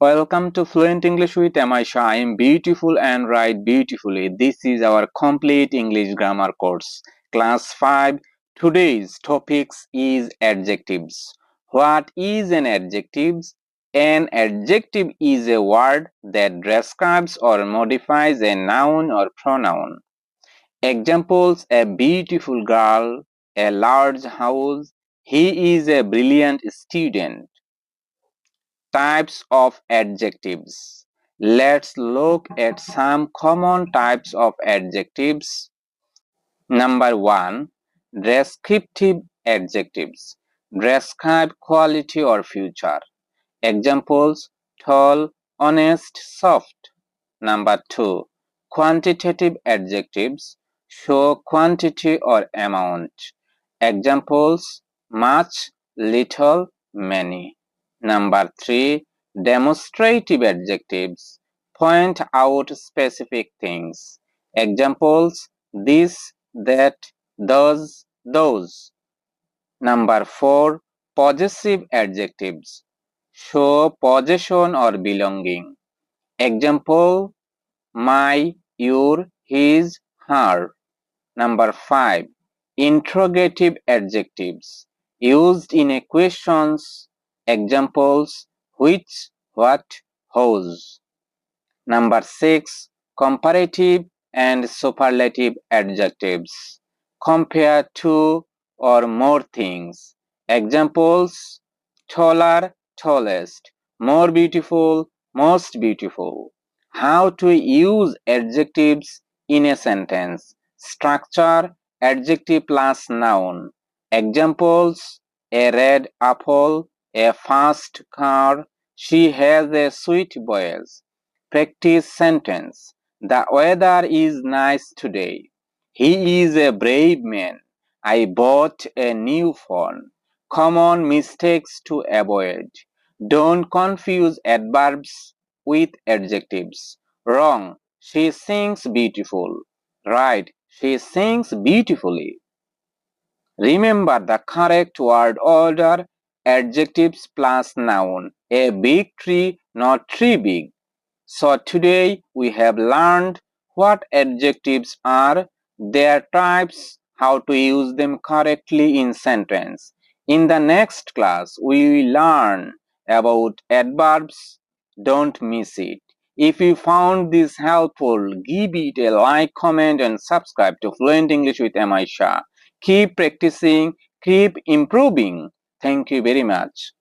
Welcome to Fluent English with Shah. I am beautiful and write beautifully. This is our complete English grammar course. Class 5. Today's topics is adjectives. What is an adjective? An adjective is a word that describes or modifies a noun or pronoun. Examples: a beautiful girl, a large house, he is a brilliant student. Types of adjectives. Let's look at some common types of adjectives. Number 1. Descriptive adjectives. Describe quality or feature. Examples: tall, honest, soft. Number 2. Quantitative adjectives. Show quantity or amount. Examples: much, little, many. Number 3. Demonstrative adjectives. Point out specific things. Examples: this, that, those. Number 4. Possessive adjectives. Show possession or belonging. Example: my, your, his, her. Number 5. Interrogative adjectives used in a questions. Examples: which, what, whose. Number 6. Comparative and superlative adjectives. Compare two or more things. Examples: taller, tallest, more beautiful, most beautiful. How to use adjectives in a sentence. Structure: adjective plus noun. Examples: a red apple, a fast car, she has a sweet voice. Practice sentence: the weather is nice today. He is a brave man. I bought a new phone. Common mistakes to avoid. Don't confuse adverbs with adjectives. Wrong. She sings beautiful. Right. She sings beautifully. Remember the correct word order: adjectives plus noun. A big tree, not tree big. So today we have learned what adjectives are, their types, how to use them correctly in sentence. In the next class we will learn about adverbs. Don't miss it. If you found this helpful, give it a like, comment and subscribe to Fluent English with Shah. Keep practicing, keep improving. Thank you very much.